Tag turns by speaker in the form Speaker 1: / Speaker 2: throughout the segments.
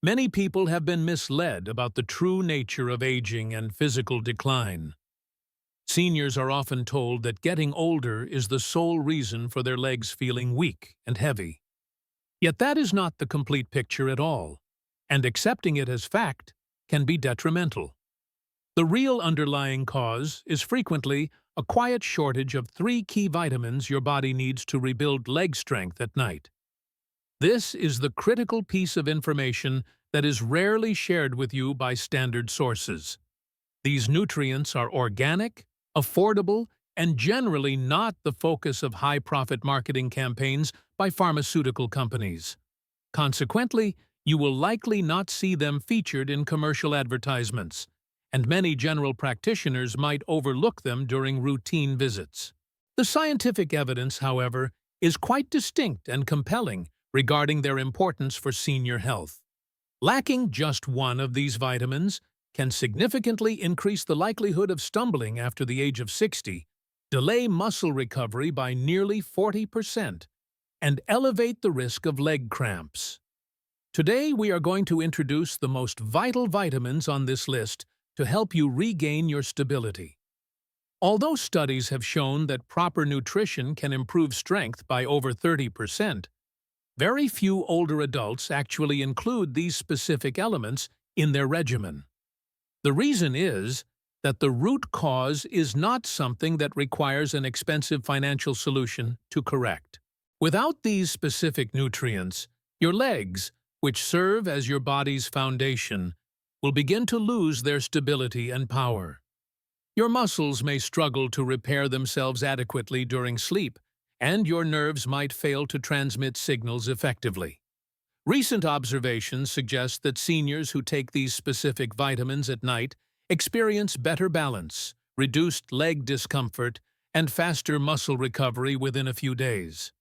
Speaker 1: Many people have been misled about the true nature of aging and physical decline. Seniors are often told that getting older is the sole reason for their legs feeling weak and heavy. Yet that is not the complete picture at all, and accepting it as fact can be detrimental. The real underlying cause is frequently a quiet shortage of three key vitamins your body needs to rebuild leg strength at night. This is the critical piece of information that is rarely shared with you by standard sources. These nutrients are organic, affordable, and generally not the focus of high-profit marketing campaigns by pharmaceutical companies. Consequently, you will likely not see them featured in commercial advertisements, and many general practitioners might overlook them during routine visits. The scientific evidence, however, is quite distinct and compelling regarding their importance for senior health. Lacking just one of these vitamins can significantly increase the likelihood of stumbling after the age of 60, delay muscle recovery by nearly 40%, and elevate the risk of leg cramps. Today, we are going to introduce the most vital vitamins on this list to help you regain your stability. Although studies have shown that proper nutrition can improve strength by over 30%, very few older adults actually include these specific elements in their regimen. The reason is that the root cause is not something that requires an expensive financial solution to correct. Without these specific nutrients, your legs, which serve as your body's foundation, will begin to lose their stability and power. Your muscles may struggle to repair themselves adequately during sleep, and your nerves might fail to transmit signals effectively. Recent observations suggest that seniors who take these specific vitamins at night experience better balance, reduced leg discomfort, and faster muscle recovery within a few days.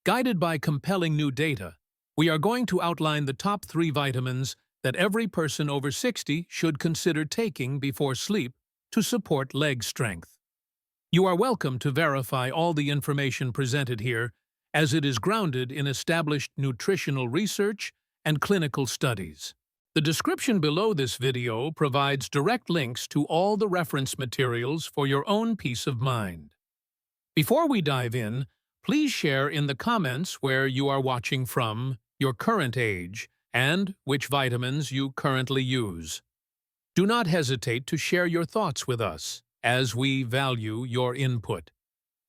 Speaker 1: Guided by compelling new data, we are going to outline the top 3 vitamins that every person over 60 should consider taking before sleep to support leg strength. You are welcome to verify all the information presented here, as it is grounded in established nutritional research and clinical studies. The description below this video provides direct links to all the reference materials for your own peace of mind. Before we dive in, please share in the comments where you are watching from, your current age, and which vitamins you currently use. Do not hesitate to share your thoughts with us, as we value your input.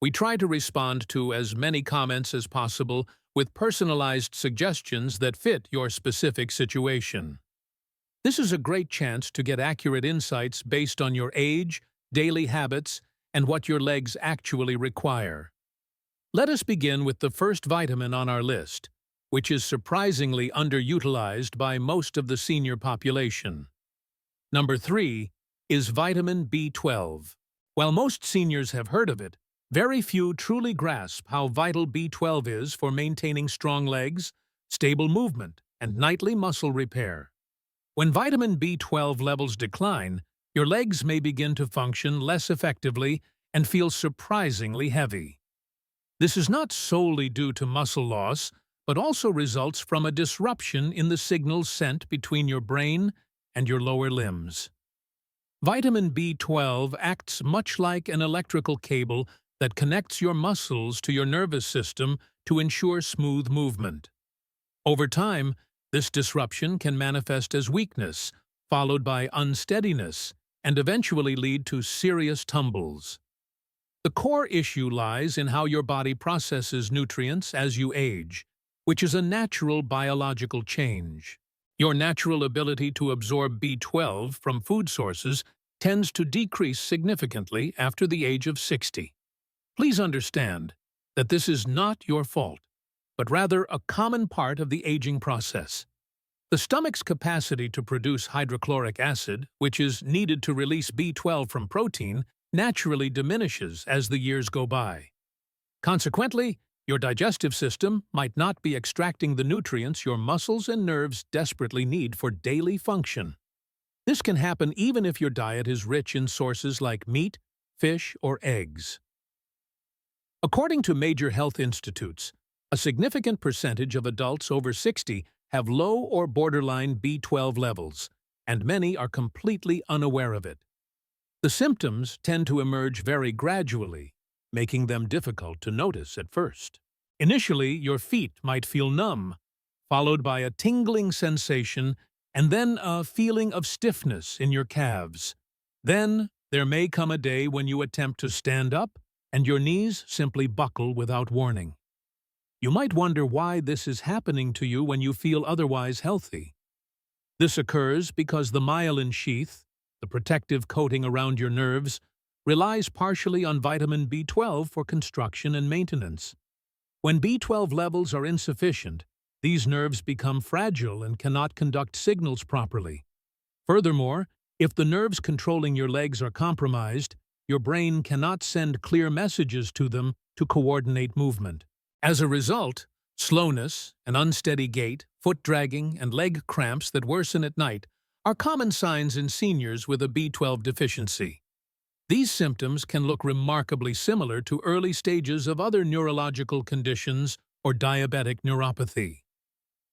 Speaker 1: We try to respond to as many comments as possible with personalized suggestions that fit your specific situation. This is a great chance to get accurate insights based on your age, daily habits, and what your legs actually require. Let us begin with the first vitamin on our list, which is surprisingly underutilized by most of the senior population. Number 3 is vitamin B12. While most seniors have heard of it, very few truly grasp how vital B12 is for maintaining strong legs, stable movement, and nightly muscle repair. When vitamin B12 levels decline, your legs may begin to function less effectively and feel surprisingly heavy. This is not solely due to muscle loss, but also results from a disruption in the signals sent between your brain and your lower limbs. Vitamin B12 acts much like an electrical cable that connects your muscles to your nervous system to ensure smooth movement. Over time, this disruption can manifest as weakness, followed by unsteadiness, and eventually lead to serious tumbles. The core issue lies in how your body processes nutrients as you age, which is a natural biological change. Your natural ability to absorb B12 from food sources tends to decrease significantly after the age of 60. Please understand that this is not your fault, but rather a common part of the aging process. The stomach's capacity to produce hydrochloric acid, which is needed to release B12 from protein, naturally diminishes as the years go by. Consequently, your digestive system might not be extracting the nutrients your muscles and nerves desperately need for daily function. This can happen even if your diet is rich in sources like meat, fish, or eggs. According to major health institutes, a significant percentage of adults over 60 have low or borderline B12 levels, and many are completely unaware of it. The symptoms tend to emerge very gradually, making them difficult to notice at first. Initially, your feet might feel numb, followed by a tingling sensation and then a feeling of stiffness in your calves. Then, there may come a day when you attempt to stand up and your knees simply buckle without warning. You might wonder why this is happening to you when you feel otherwise healthy. This occurs because the myelin sheath, the protective coating around your nerves, relies partially on vitamin B12 for construction and maintenance. When B12 levels are insufficient, these nerves become fragile and cannot conduct signals properly. Furthermore, if the nerves controlling your legs are compromised, your brain cannot send clear messages to them to coordinate movement. As a result, slowness, an unsteady gait, foot dragging, and leg cramps that worsen at night are common signs in seniors with a B12 deficiency. These symptoms can look remarkably similar to early stages of other neurological conditions or diabetic neuropathy.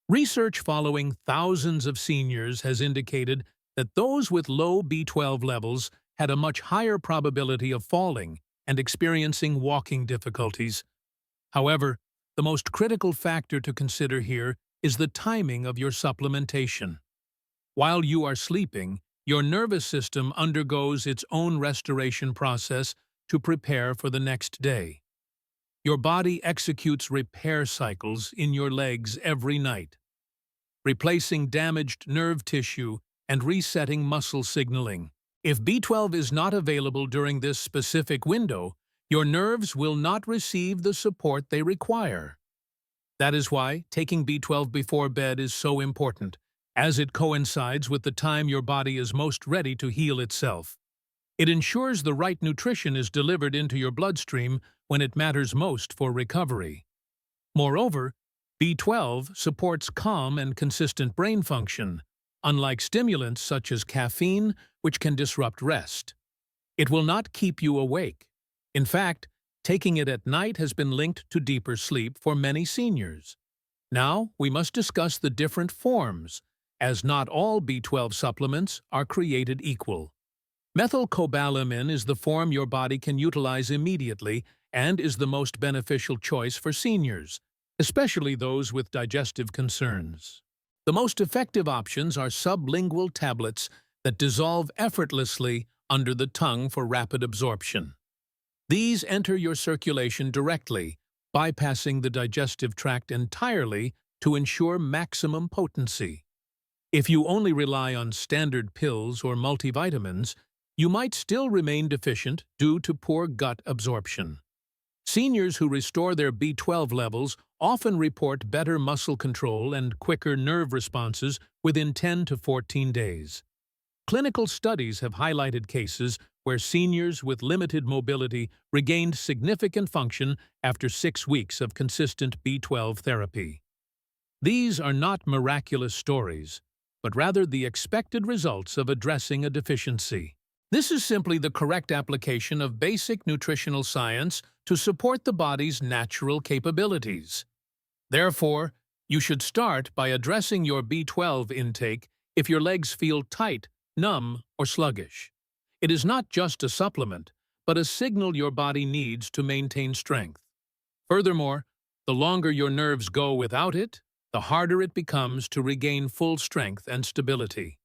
Speaker 1: Research following thousands of seniors has indicated that those with low B12 levels had a much higher probability of falling and experiencing walking difficulties. However, the most critical factor to consider here is the timing of your supplementation. While you are sleeping, your nervous system undergoes its own restoration process to prepare for the next day. Your body executes repair cycles in your legs every night, replacing damaged nerve tissue and resetting muscle signaling. If B12 is not available during this specific window, your nerves will not receive the support they require. That is why taking B12 before bed is so important, as it coincides with the time your body is most ready to heal itself. It ensures the right nutrition is delivered into your bloodstream when it matters most for recovery. Moreover, B12 supports calm and consistent brain function, unlike stimulants such as caffeine, which can disrupt rest. It will not keep you awake. In fact, taking it at night has been linked to deeper sleep for many seniors. Now, we must discuss the different forms, as not all B12 supplements are created equal. Methylcobalamin is the form your body can utilize immediately and is the most beneficial choice for seniors, especially those with digestive concerns. The most effective options are sublingual tablets that dissolve effortlessly under the tongue for rapid absorption. These enter your circulation directly, bypassing the digestive tract entirely to ensure maximum potency. If you only rely on standard pills or multivitamins, you might still remain deficient due to poor gut absorption. Seniors who restore their B12 levels often report better muscle control and quicker nerve responses within 10 to 14 days. Clinical studies have highlighted cases where seniors with limited mobility regained significant function after 6 weeks of consistent B12 therapy. These are not miraculous stories, but rather the expected results of addressing a deficiency. This is simply the correct application of basic nutritional science to support the body's natural capabilities. Therefore, you should start by addressing your B12 intake if your legs feel tight, numb, or sluggish. It is not just a supplement, but a signal your body needs to maintain strength. Furthermore, the longer your nerves go without it, the harder it becomes to regain full strength and stability.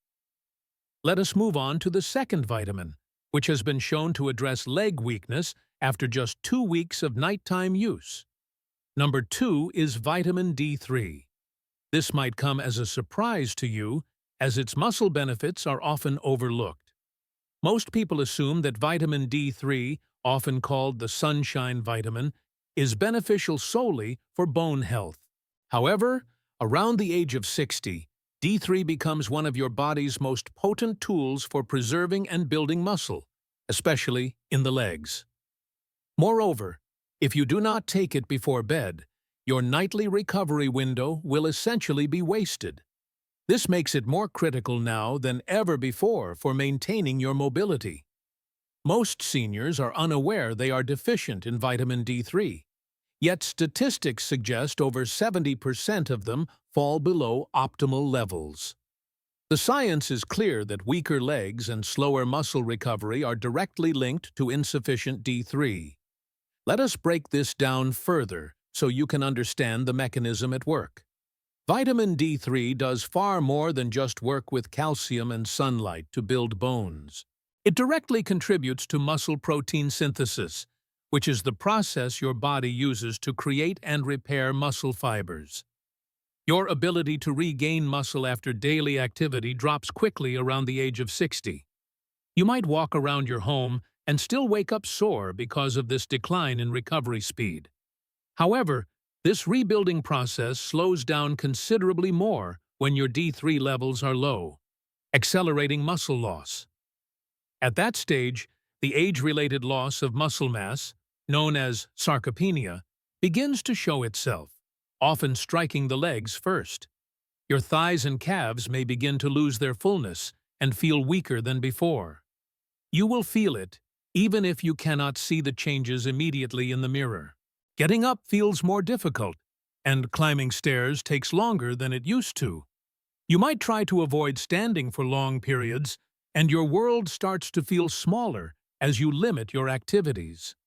Speaker 1: Let us move on to the second vitamin, which has been shown to address leg weakness after just 2 weeks of nighttime use. Number 2 is vitamin D3. This might come as a surprise to you, as its muscle benefits are often overlooked. Most people assume that vitamin D3, often called the sunshine vitamin, is beneficial solely for bone health. However, around the age of 60, D3 becomes one of your body's most potent tools for preserving and building muscle, especially in the legs. Moreover, if you do not take it before bed, your nightly recovery window will essentially be wasted. This makes it more critical now than ever before for maintaining your mobility. Most seniors are unaware they are deficient in vitamin D3, Yet statistics suggest over 70% of them fall below optimal levels. The science is clear that weaker legs and slower muscle recovery are directly linked to insufficient D3. Let us break this down further so you can understand the mechanism at work. Vitamin D3 does far more than just work with calcium and sunlight to build bones. It directly contributes to muscle protein synthesis, which is the process your body uses to create and repair muscle fibers. Your ability to regain muscle after daily activity drops quickly around the age of 60. You might walk around your home and still wake up sore because of this decline in recovery speed. However, this rebuilding process slows down considerably more when your D3 levels are low, accelerating muscle loss. At that stage, the age-related loss of muscle mass, known as sarcopenia, begins to show itself, often striking the legs first. Your thighs and calves may begin to lose their fullness and feel weaker than before. You will feel it, even if you cannot see the changes immediately in the mirror. Getting up feels more difficult, and climbing stairs takes longer than it used to. You might try to avoid standing for long periods, and your world starts to feel smaller as you limit your activities.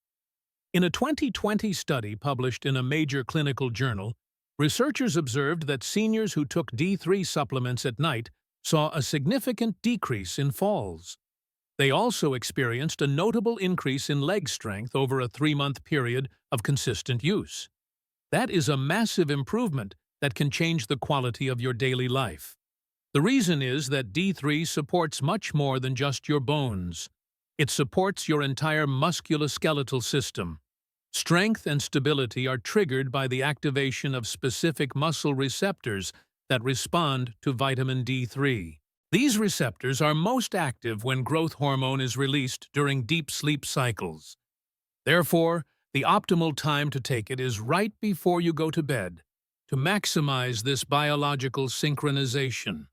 Speaker 1: In a 2020 study published in a major clinical journal, researchers observed that seniors who took D3 supplements at night saw a significant decrease in falls. They also experienced a notable increase in leg strength over a 3-month period of consistent use. That is a massive improvement that can change the quality of your daily life. The reason is that D3 supports much more than just your bones. It supports your entire musculoskeletal system. Strength and stability are triggered by the activation of specific muscle receptors that respond to vitamin D3. These receptors are most active when growth hormone is released during deep sleep cycles. Therefore, the optimal time to take it is right before you go to bed, to maximize this biological synchronization.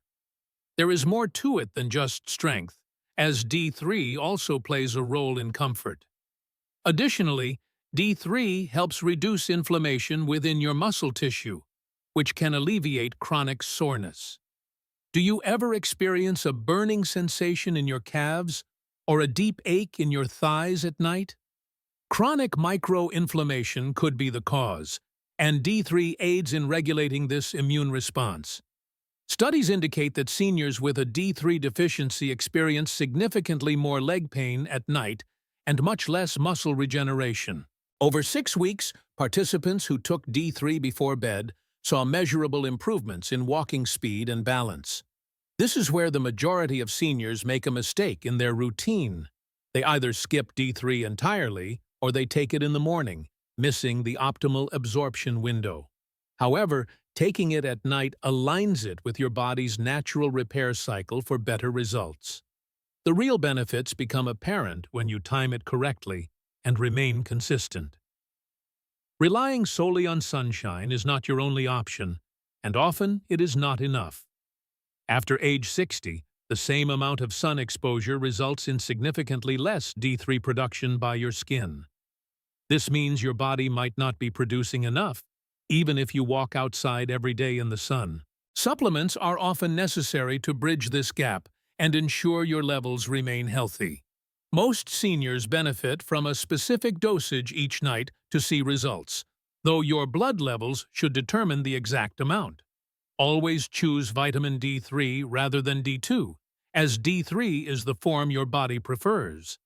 Speaker 1: There is more to it than just strength, as D3 also plays a role in comfort. Additionally, D3 helps reduce inflammation within your muscle tissue, which can alleviate chronic soreness. Do you ever experience a burning sensation in your calves or a deep ache in your thighs at night? Chronic microinflammation could be the cause, and D3 aids in regulating this immune response. Studies indicate that seniors with a D3 deficiency experience significantly more leg pain at night and much less muscle regeneration. Over 6 weeks, participants who took D3 before bed saw measurable improvements in walking speed and balance. This is where the majority of seniors make a mistake in their routine. They either skip D3 entirely or they take it in the morning, missing the optimal absorption window. However, taking it at night aligns it with your body's natural repair cycle for better results. The real benefits become apparent when you time it correctly and remain consistent. Relying solely on sunshine is not your only option, and often it is not enough. After age 60, the same amount of sun exposure results in significantly less D3 production by your skin. This means your body might not be producing enough, even if you walk outside every day in the sun. Supplements are often necessary to bridge this gap and ensure your levels remain healthy. Most seniors benefit from a specific dosage each night to see results, though your blood levels should determine the exact amount. Always choose vitamin D3 rather than D2, as D3 is the form your body prefers.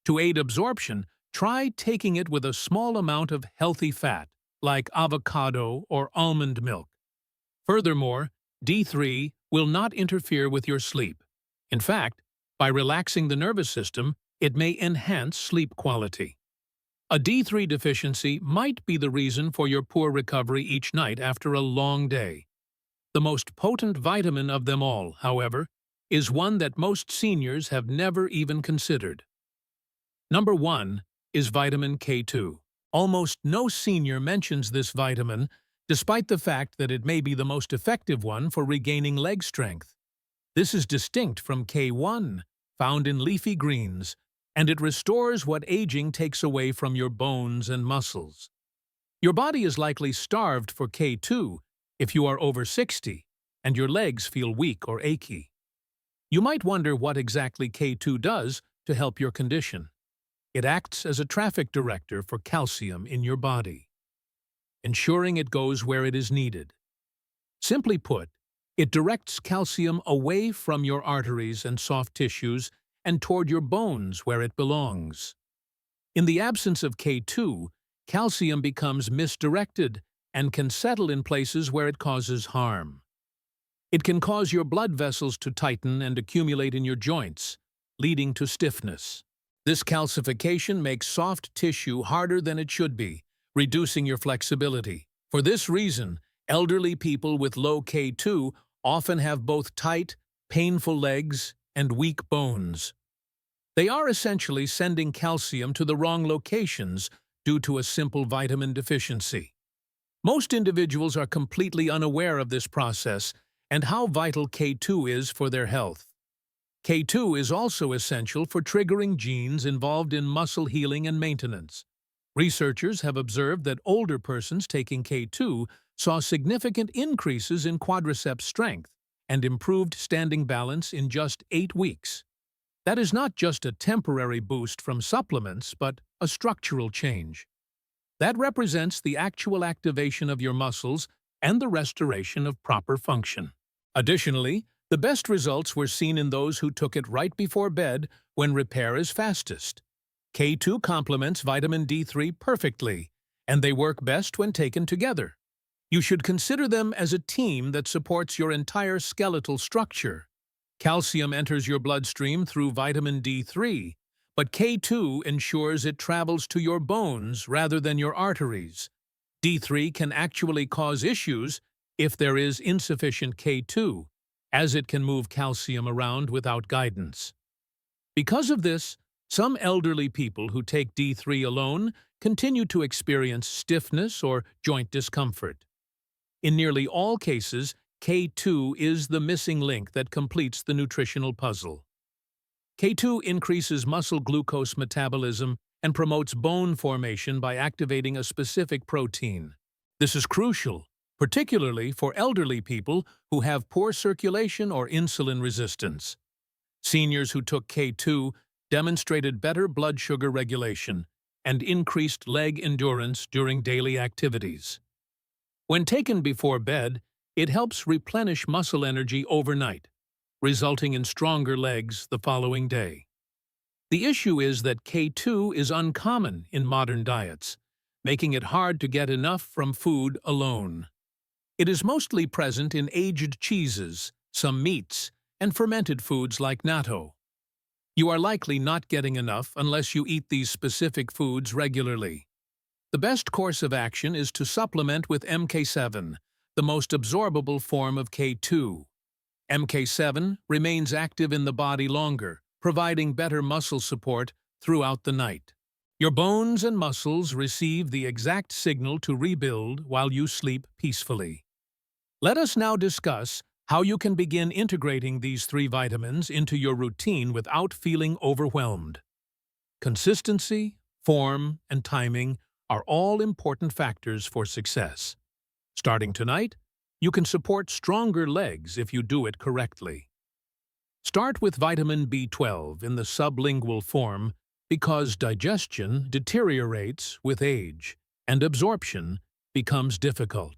Speaker 1: To aid absorption, try taking it with a small amount of healthy fat, like avocado or almond milk. Furthermore, D3 will not interfere with your sleep. In fact, by relaxing the nervous system, it may enhance sleep quality. A D3 deficiency might be the reason for your poor recovery each night after a long day. The most potent vitamin of them all, however, is one that most seniors have never even considered. Number 1 is vitamin K2. Almost no senior mentions this vitamin, despite the fact that it may be the most effective one for regaining leg strength. This is distinct from K1, found in leafy greens, and it restores what aging takes away from your bones and muscles. Your body is likely starved for K2 if you are over 60 and your legs feel weak or achy. You might wonder what exactly K2 does to help your condition. It acts as a traffic director for calcium in your body, ensuring it goes where it is needed. Simply put, it directs calcium away from your arteries and soft tissues and toward your bones where it belongs. In the absence of K2, calcium becomes misdirected and can settle in places where it causes harm. It can cause your blood vessels to tighten and accumulate in your joints, leading to stiffness. This calcification makes soft tissue harder than it should be, reducing your flexibility. For this reason, elderly people with low K2 often have both tight, painful legs and weak bones. They are essentially sending calcium to the wrong locations due to a simple vitamin deficiency. Most individuals are completely unaware of this process and how vital K2 is for their health. K2 is also essential for triggering genes involved in muscle healing and maintenance. Researchers have observed that older persons taking K2 saw significant increases in quadriceps strength and improved standing balance in just 8 weeks. That is not just a temporary boost from supplements, but a structural change. That represents the actual activation of your muscles and the restoration of proper function. Additionally, the best results were seen in those who took it right before bed when repair is fastest. K2 complements vitamin D3 perfectly, and they work best when taken together. You should consider them as a team that supports your entire skeletal structure. Calcium enters your bloodstream through vitamin D3, but K2 ensures it travels to your bones rather than your arteries. D3 can actually cause issues if there is insufficient K2, as it can move calcium around without guidance. Because of this, some elderly people who take D3 alone continue to experience stiffness or joint discomfort. In nearly all cases, K2 is the missing link that completes the nutritional puzzle. K2 increases muscle glucose metabolism and promotes bone formation by activating a specific protein. This is crucial, particularly for elderly people who have poor circulation or insulin resistance. Seniors who took K2 demonstrated better blood sugar regulation and increased leg endurance during daily activities. When taken before bed, it helps replenish muscle energy overnight, resulting in stronger legs the following day. The issue is that K2 is uncommon in modern diets, making it hard to get enough from food alone. It is mostly present in aged cheeses, some meats, and fermented foods like natto. You are likely not getting enough unless you eat these specific foods regularly. The best course of action is to supplement with MK7, the most absorbable form of K2. MK7 remains active in the body longer, providing better muscle support throughout the night. Your bones and muscles receive the exact signal to rebuild while you sleep peacefully. Let us now discuss how you can begin integrating these 3 vitamins into your routine without feeling overwhelmed. Consistency, form, and timing are all important factors for success. Starting tonight, you can support stronger legs if you do it correctly. Start with vitamin B12 in the sublingual form because digestion deteriorates with age and absorption becomes difficult.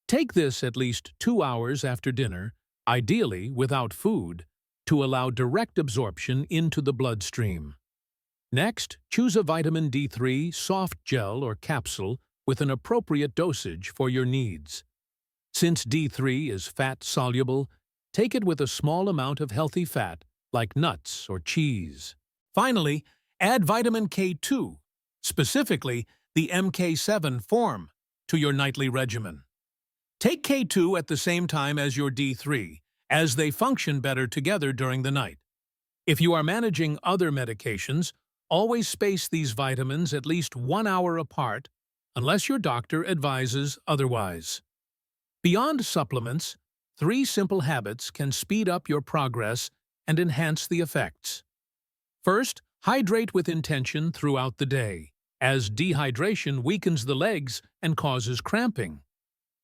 Speaker 1: Take this at least 2 hours after dinner, ideally without food, to allow direct absorption into the bloodstream. Next, choose a vitamin D3 soft gel or capsule with an appropriate dosage for your needs. Since D3 is fat-soluble, take it with a small amount of healthy fat, like nuts or cheese. Finally, add vitamin K2, specifically the MK7 form, to your nightly regimen. Take K2 at the same time as your D3, as they function better together during the night. If you are managing other medications, always space these vitamins at least 1 hour apart, unless your doctor advises otherwise. Beyond supplements, 3 simple habits can speed up your progress and enhance the effects. First, hydrate with intention throughout the day. as dehydration weakens the legs and causes cramping.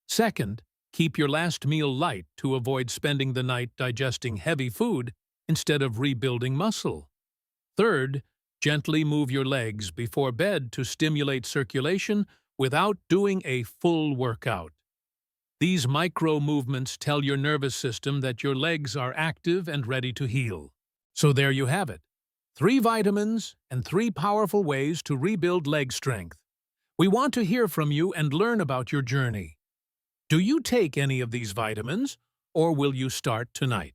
Speaker 1: Second, keep your last meal light to avoid spending the night digesting heavy food instead of rebuilding muscle. Third, gently move your legs before bed to stimulate circulation without doing a full workout. These micro movements tell your nervous system that your legs are active and ready to heal. So there you have it. 3 vitamins and 3 powerful ways to rebuild leg strength. We want to hear from you and learn about your journey. Do you take any of these vitamins, or will you start tonight?